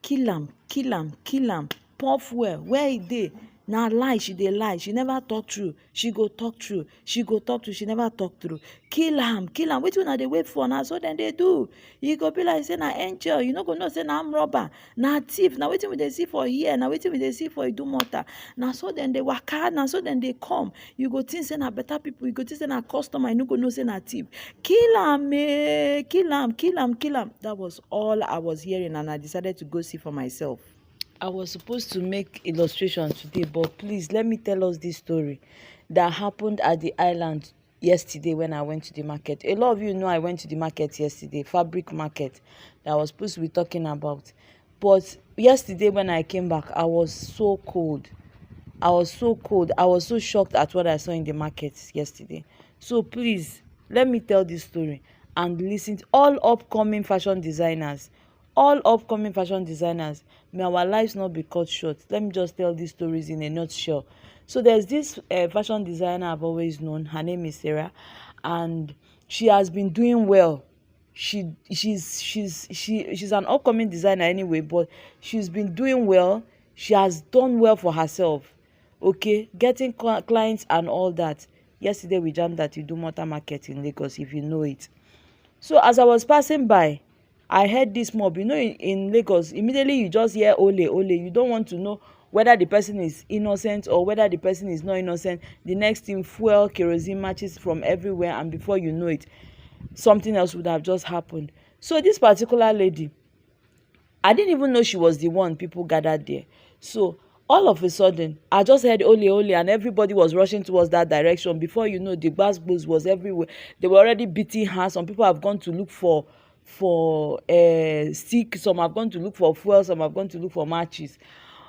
kill am, pour fuel. Where e dey? Na lie she dey lie. She never talk true. She go talk true. She never talk true. Kill am. Wetin una dey wait for? Na so dem dey do. E go be like say na angel. You no go know say na armed robber, na thief. Na wetin we dey see for here. Na wetin we dey see for Idumota. Na so dem dey waka. Na so dem dey come. You go think say na better people. You go think say na customer. You no go know say na thief. Kill am, kill am. That was all I was hearing, and I decided to go see for myself. I was supposed to make illustration today, but please let me tell us this story that happened at the island yesterday when I went to the market. A lot of you know I went to the market yesterday, fabric market, that I was supposed to be talking about. But yesterday when I came back, I was so cold. I was so shocked at what I saw in the market yesterday. So please, let me tell this story and listen to all upcoming fashion designers. May our lives not be cut short. Let me just tell these stories in a nutshell. So there's this fashion designer I've always known. Her name is Sarah, and she has been doing well. She's an upcoming designer anyway, but she's been doing well. She has done well for herself. Okay, getting clients and all that. Yesterday we jammed at Idumota Market in Lagos, if you know it. So as I was passing by, I heard this mob. You know, in Lagos, immediately you just hear ole. You don't want to know whether the person is innocent or whether the person is not innocent. The next thing, fuel, kerosene matches from everywhere, and before you know it, something else would have just happened. So this particular lady, I didn't even know she was the one people gathered there. So all of a sudden, I just heard ole, and everybody was rushing towards that direction. Before you know, the gbas was everywhere. They were already beating her. Some people have gone to look for stick. Some have gone to look for fuel. Some have gone to look for matches.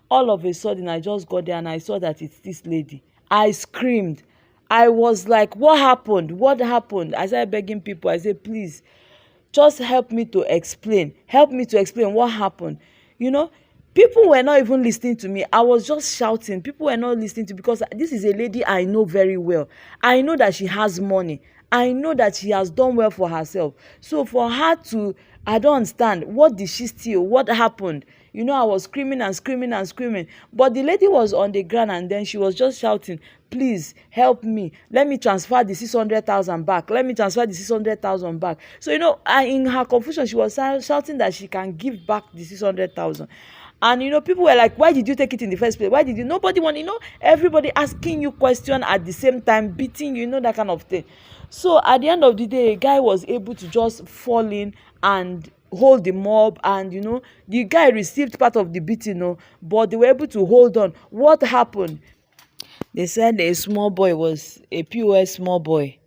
All of a sudden, I just got there and I saw that it's this lady. I screamed. I was like, what happened? I started begging people. I said, please, just help me to explain what happened. You know, people were not even listening to me. I was just shouting. People were not listening to me because this is a lady I know very well. I know that she has money. I know that she has done well for herself. So for her to, I don't understand. What did she steal? What happened? You know, I was screaming. But the lady was on the ground, and then she was just shouting, please help me. Let me transfer the 600,000 back. So, you know, in her confusion, she was shouting that she can give back the 600,000. And, you know, people were like, why did you take it in the first place? Nobody want, you know, everybody asking you question at the same time, beating you know, that kind of thing. So at the end of the day, a guy was able to just fall in and hold the mob, and you know, the guy received part of the beating, but they were able to hold on. What happened? They said a small boy was a POS small boy.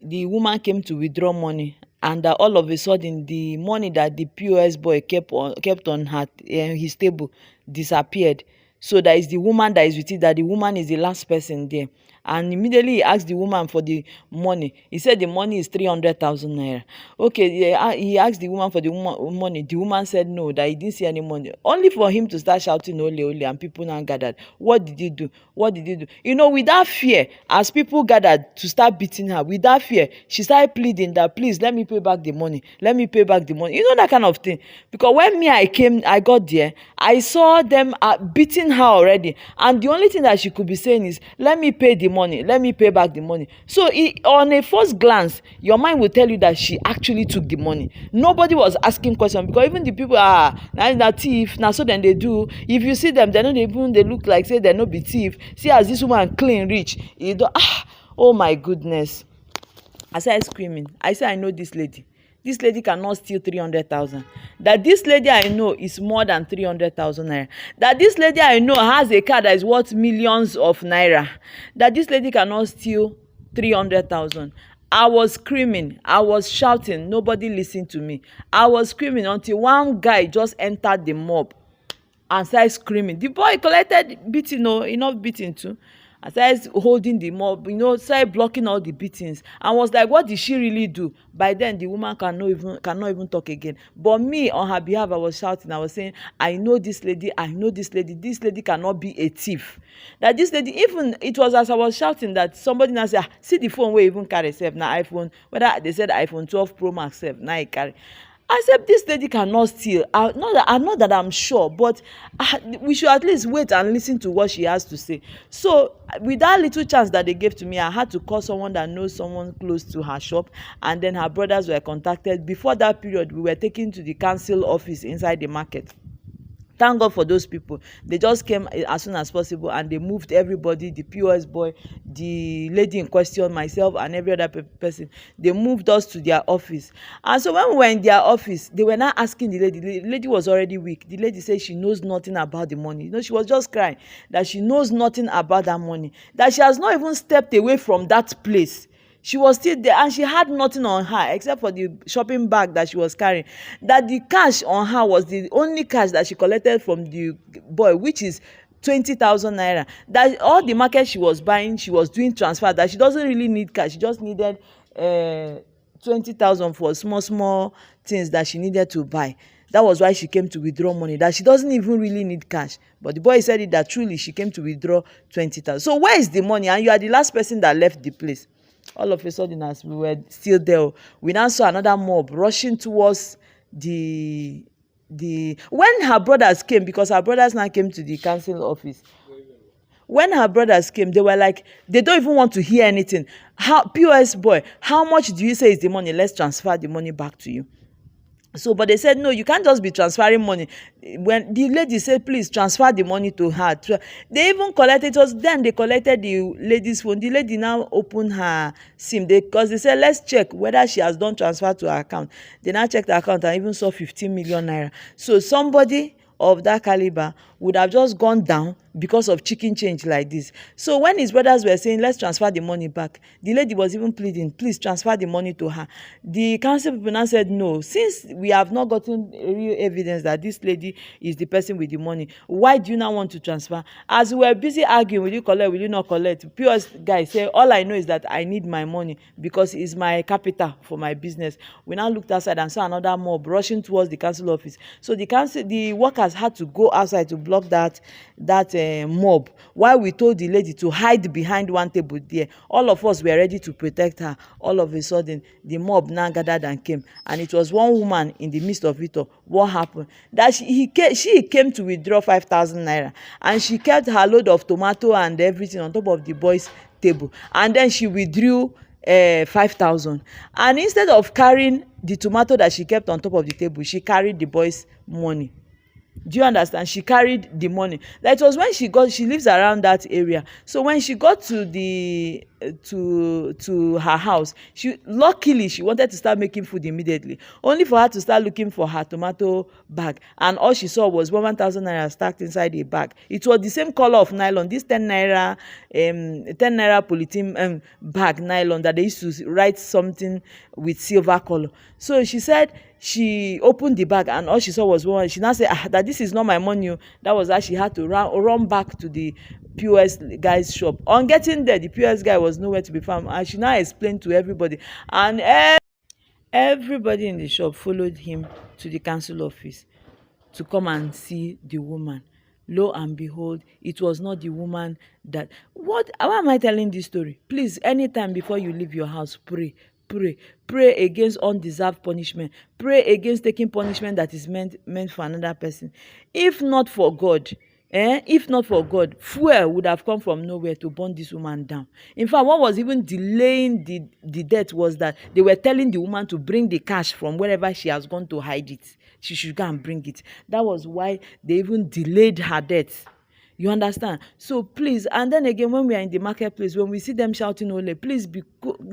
The woman came to withdraw money, and all of a sudden the money that the POS boy kept on his table disappeared. So that is the woman that is with it, that the woman is the last person there. And immediately he asked the woman for the money. He said the money is 300,000 naira. Okay, yeah, he asked the woman for the money. The woman said no, that he didn't see any money. Only for him to start shouting ole, and people now gathered. What did he do? You know, with that fear, as people gathered to start beating her, with that fear, she started pleading that, please, let me pay back the money. You know, that kind of thing. Because when I got there, I saw them beating her already. And the only thing that she could be saying is, let me pay the money. Let me pay back the money. So on a first glance, your mind will tell you that she actually took the money. Nobody was asking questions, because even the people na thief, na so then they do. If you see them, they look like say they no be thief. See as this woman clean rich. Oh my goodness. I started screaming. I said, I know this lady. This lady cannot steal 300,000. That this lady I know is more than 300,000 naira. That this lady I know has a car that is worth millions of naira. That this lady cannot steal 300,000. I was screaming. I was shouting. Nobody listened to me. I was screaming until one guy just entered the mob and started screaming. The boy collected beating, enough beating too. I started holding the mob, started blocking all the beatings, and was like, what did she really do? By then, the woman cannot even talk again. But me, on her behalf, I was shouting. I was saying, I know this lady. This lady cannot be a thief. That this lady, even, it was as I was shouting that somebody now said, see the phone where even carry self, now iPhone, whether they said iPhone 12 Pro Max self, now it carry. I said, this lady cannot steal. Not that I'm sure, but we should at least wait and listen to what she has to say. So with that little chance that they gave to me, I had to call someone that knows someone close to her shop, and then her brothers were contacted. Before that period, we were taken to the council office inside the market. Thank God for those people. They just came as soon as possible, and they moved everybody, the POS boy, the lady in question, myself, and every other person. They moved us to their office. And so when we were in their office, they were now asking the lady. The lady was already weak. The lady said she knows nothing about the money. She was just crying that she knows nothing about that money, that she has not even stepped away from that place. She was still there, and she had nothing on her except for the shopping bag that she was carrying. That the cash on her was the only cash that she collected from the boy, which is 20,000 naira. That all the market she was buying, she was doing transfer. That she doesn't really need cash. She just needed 20,000 for small things that she needed to buy. That was why she came to withdraw money, that she doesn't even really need cash. But the boy said it that truly she came to withdraw 20,000. So where is the money? And you are the last person that left the place. All of a sudden, as we were still there, we now saw another mob rushing towards the when her brothers came, because her brothers now came to the council office. When her brothers came, they were like, they don't even want to hear anything. How, POS boy, how much do you say is the money? Let's transfer the money back to you. So, but they said, no, you can't just be transferring money. When the lady said, please transfer the money to her, they even collected, it was then they collected the lady's phone. The lady now opened her SIM, because they said, let's check whether she has done transfer to her account. They now checked her account and even saw 15 million naira. So somebody of that caliber would have just gone down because of chicken change like this. So when his brothers were saying, let's transfer the money back, the lady was even pleading, please transfer the money to her. The council people now said, no, since we have not gotten real evidence that this lady is the person with the money, why do you now want to transfer? As we were busy arguing, will you collect, will you not collect? POS guy said, all I know is that I need my money because it's my capital for my business. We now looked outside and saw another mob rushing towards the council office. So the workers had to go outside to block that mob, while we told the lady to hide behind one table there. All of us were ready to protect her. All of a sudden, the mob now gathered and came, and it was one woman in the midst of it all. What happened? That she came to withdraw 5,000 naira, and she kept her load of tomato and everything on top of the boys' table, and then she withdrew 5,000. And instead of carrying the tomato that she kept on top of the table, she carried the boys' money. Do you understand? She carried the money. That was when she lives around that area. So when she got to the to her house, luckily she wanted to start making food immediately, only for her to start looking for her tomato bag, and all she saw was 1,000 naira stacked inside a bag. It was the same color of nylon, this 10 naira polythene bag nylon that they used to write something with silver color. So she said she opened the bag and all she saw was one. She now said, that this is not my money. That was how she had to run back to the POS guy's shop. On getting there, the POS guy was nowhere to be found, and she now explained to everybody, and everybody in the shop followed him to the council office to come and see the woman. Lo and behold, it was not the woman that... Why am I telling this story? Please, anytime before you leave your house, pray against undeserved punishment. Pray against taking punishment that is meant for another person. If not for God, fuel would have come from nowhere to burn this woman down. In fact, what was even delaying the death was that they were telling the woman to bring the cash from wherever she has gone to hide it. She should go and bring it. That was why they even delayed her death. You understand? So please, and then again, when we are in the marketplace, when we see them shouting ole, please be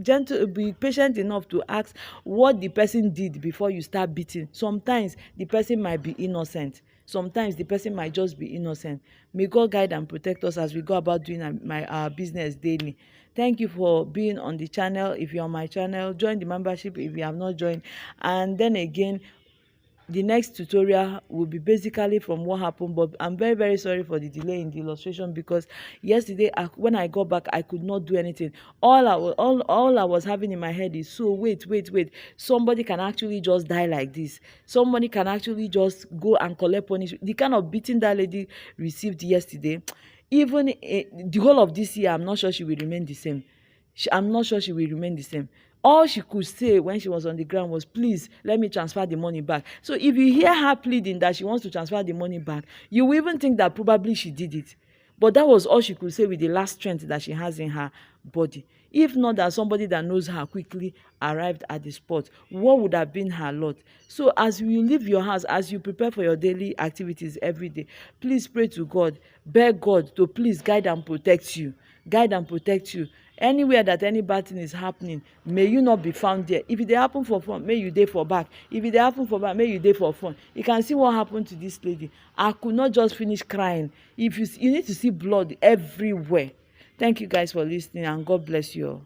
gentle, be patient enough to ask what the person did before you start beating. Sometimes the person might be innocent. Sometimes the person might just be innocent. May God guide and protect us as we go about doing our business daily. Thank you for being on the channel. If you're on my channel, join the membership if you have not joined. And then again, the next tutorial will be basically from what happened, but I'm very, very sorry for the delay in the illustration, because yesterday when I got back, I could not do anything. All I was having in my head is, so wait, somebody can actually just die like this. Somebody can actually just go and collect punishment. The kind of beating that lady received yesterday, even the whole of this year, I'm not sure she will remain the same. I'm not sure she will remain the same. All she could say when she was on the ground was, please, let me transfer the money back. So if you hear her pleading that she wants to transfer the money back, you will even think that probably she did it. But that was all she could say with the last strength that she has in her body. If not that somebody that knows her quickly arrived at the spot, what would have been her lot? So as you leave your house, as you prepare for your daily activities every day, please pray to God, beg God to please guide and protect you. Guide and protect you. Anywhere that any bad thing is happening, may you not be found there. If it dey happen for front, may you dey for back. If it dey happen for back, may you dey for front. You can see what happened to this lady. I could not just finish crying. If you need to see blood everywhere. Thank you guys for listening, and God bless you all.